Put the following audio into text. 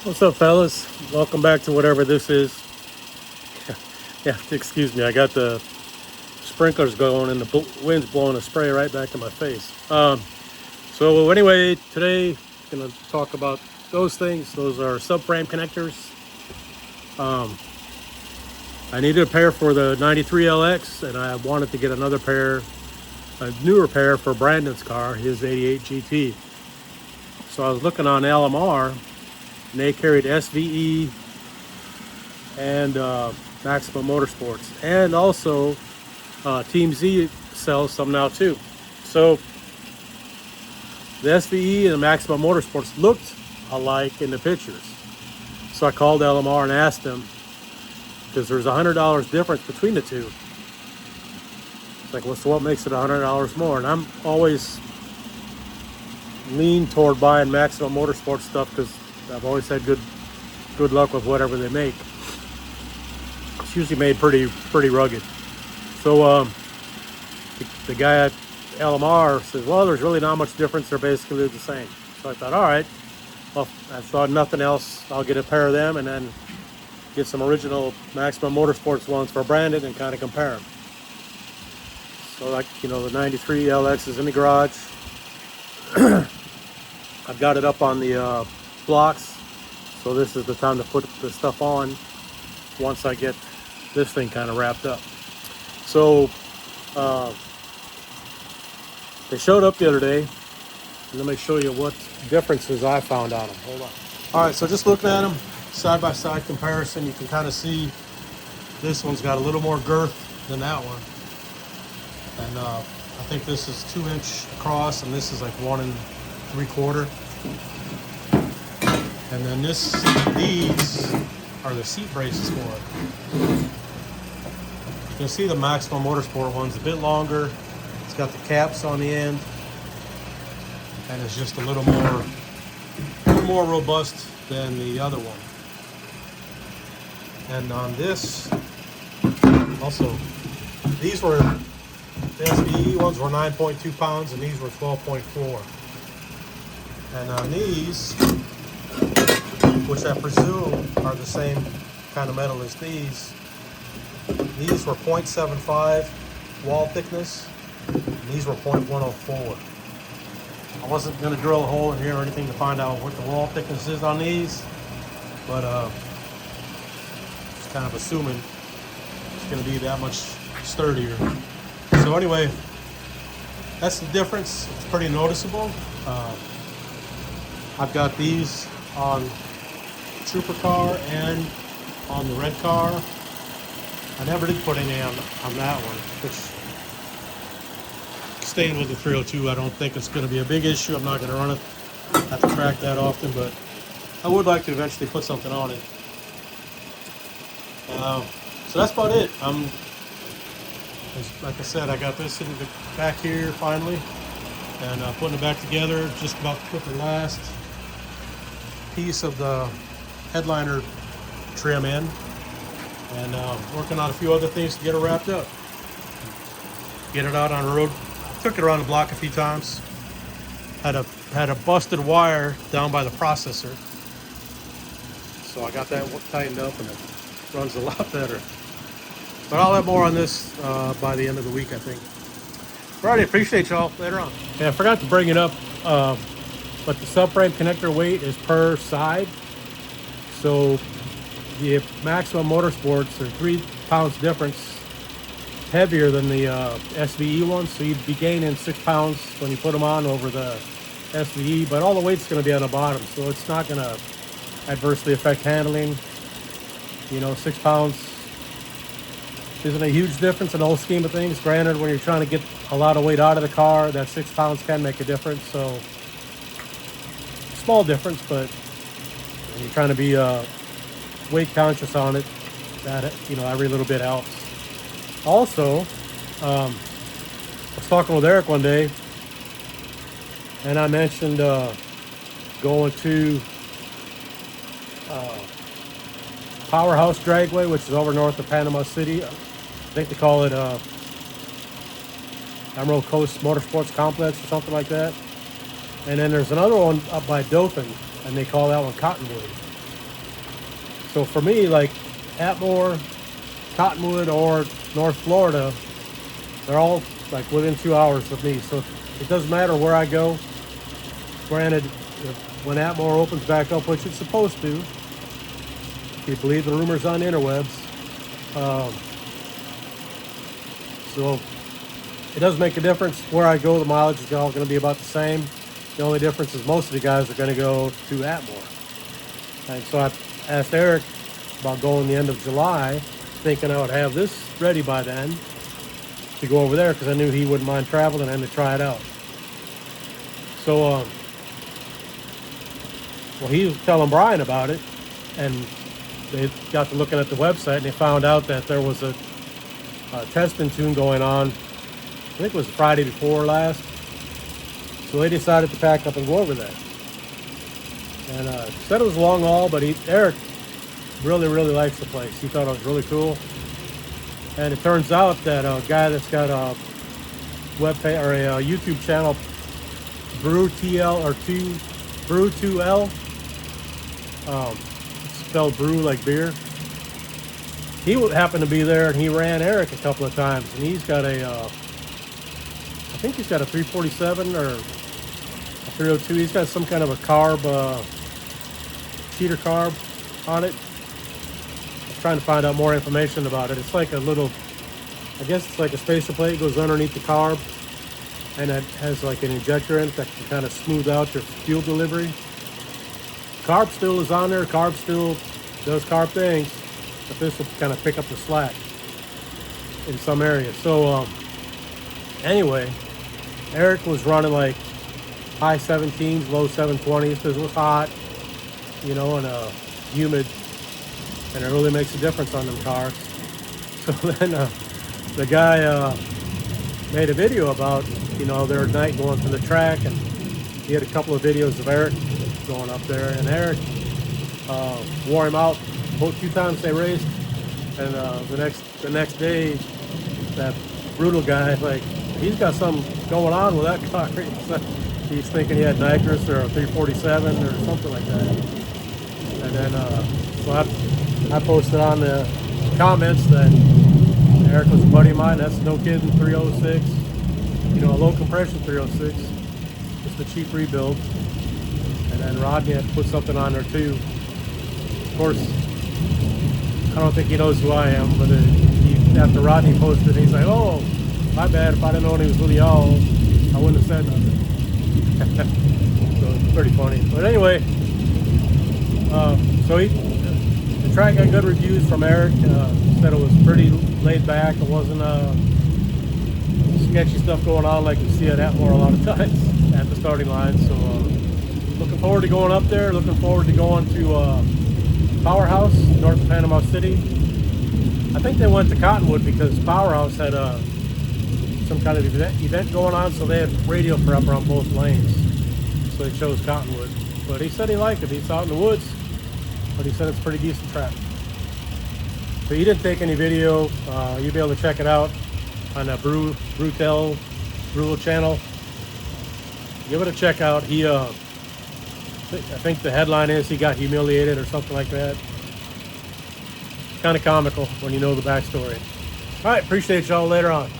What's up, fellas? Welcome back to whatever this is. Yeah, excuse me. I got the sprinklers going and the wind's blowing a spray right back in my face. So anyway, today I'm gonna talk about those things. Those are subframe connectors. I needed a pair for the 93 LX, and I wanted to get another pair, a newer pair for Brandon's car, his 88 GT. So I was looking on LMR, and they carried SVE and Maximum Motorsports, and also Team Z sells some now too. So the SVE and the Maximum Motorsports looked alike in the pictures. So I called LMR and asked them, because there's $100 difference between the two. It's like, well, so what makes it $100 more? And I'm always lean toward buying Maximum Motorsports stuff because I've always had good luck with whatever they make. It's usually made pretty rugged. So the guy at LMR says, well, there's really not much difference. They're basically the same. So I thought, all right, well, I thought nothing else, I'll get a pair of them and then get some original Maximum Motorsports ones for Brandon and kind of compare them. So like, you know, the 93 LX is in the garage. I've got it up on the blocks. So this is the time to put the stuff on once I get this thing kind of wrapped up. So they showed up the other day. Let me show you what differences I found on them. Hold on. All right, so just looking at them, side-by-side comparison, you can kind of see this one's got a little more girth than that one. And I think this is 2 inch across and this is like 1 3/4. And then these are the seat braces for it. You can see the Maximum Motorsport one's a bit longer. It's got the caps on the end, and it's just a little more robust than the other one. And on this, also, the SVE ones were 9.2 pounds, and these were 12.4. And on these, which I presume are the same kind of metal as these were 0.75 wall thickness, and these were 0.104. I wasn't going to drill a hole in here or anything to find out what the wall thickness is on these, but just kind of assuming it's going to be that much sturdier. So anyway, that's the difference. It's pretty noticeable. I've got these on the Trooper car and on the red car. I never did put any on that one, which, staying with the 302, I don't think it's going to be a big issue. I'm not going to run it at the track that often, but I would like to eventually put something on it. So that's about it. Like I said, I got this in the back here finally, and putting it back together. Just about to put the last piece of the headliner trim in, and working on a few other things to get it wrapped up. Get it out on the road. Took it around the block a few times. Had a busted wire down by the processor, so I got that tightened up and it runs a lot better. But I'll have more on this by the end of the week, I think. Alrighty, appreciate y'all. Later on. Yeah, I forgot to bring it up, but the subframe connector weight is per side. So the Maximum Motorsports are 3 pounds difference heavier than the SVE one, so you'd be gaining 6 pounds when you put them on over the SVE, but all the weight's going to be on the bottom, so it's not going to adversely affect handling. You know, 6 pounds isn't a huge difference in the whole scheme of things. Granted, when you're trying to get a lot of weight out of the car, that 6 pounds can make a difference. So small difference, but when you're trying to be weight conscious on it, that, you know, every little bit helps. Also, I was talking with Eric one day, and I mentioned going to Powerhouse Dragway, which is over north of Panama City. I think they call it Emerald Coast Motorsports Complex or something like that. And then there's another one up by Dothan, and they call that one Cottonwood. So for me, like Atmore, Cottonwood, or North Florida, they're all like within 2 hours of me. So it doesn't matter where I go. Granted, when Atmore opens back up, which it's supposed to, if you believe the rumors on the interwebs, so it does make a difference where I go. The mileage is all going to be about the same. The only difference is most of the guys are going to go to Atmore. And so I asked Eric about going the end of July, thinking I would have this ready by then to go over there because I knew he wouldn't mind traveling and to try it out. So, well, he was telling Brian about it, and they got to looking at the website, and they found out that there was a testing tune going on. I think it was Friday before last. So they decided to pack up and go over there. And said it was a long haul, but Eric really likes the place. He thought it was really cool. And it turns out that a guy that's got a web page or a YouTube channel, Brew2L, spelled brew like beer. He happened to be there, and he ran Eric a couple of times, and he's got a, I think he's got a 347 or a 302. He's got some kind of a carb, cheater carb on it. I'm trying to find out more information about it. It's like a little, I guess it's like a spacer plate goes underneath the carb, and it has like an injector in it that can kind of smooth out your fuel delivery. Carb still is on there. Carb still does carb things, but this will kind of pick up the slack in some areas. So anyway, Eric was running like high 17s, low 720s because it was hot, you know, and humid, and it really makes a difference on them cars. So then the guy made a video about, you know, their night going to the track, and he had a couple of videos of Eric going up there, and Eric wore him out both 2 times they raced, and the next day, that brutal guy, like, he's got something going on with that car. He's thinking he had nitrous or a 347 or something like that. And then so I posted on the comments that Eric was a buddy of mine. That's no kidding, 306, you know, a low compression 306, just a cheap rebuild. And then Rodney had put something on there too. Of course, I don't think he knows who I am, but after Rodney posted, he's like, "Oh, my bad. If I'd have known he was with y'all, I wouldn't have said nothing." So it's pretty funny. But anyway, so the track got good reviews from Eric. Said it was pretty laid back. It wasn't sketchy stuff going on like you see at Atmore a lot of times at the starting line. So looking forward to going up there. Looking forward to going to Powerhouse, north of Panama City. I think they went to Cottonwood because Powerhouse had some kind of event going on, so they had radio prep on both lanes. So they chose Cottonwood. But he said he liked it. He's out in the woods, but he said it's a pretty decent track. So he didn't take any video. You'll be able to check it out on the Brutal channel. Give it a check out. He I think the headline is he got humiliated or something like that. Kind of comical when you know the backstory. All right, appreciate y'all. Later on.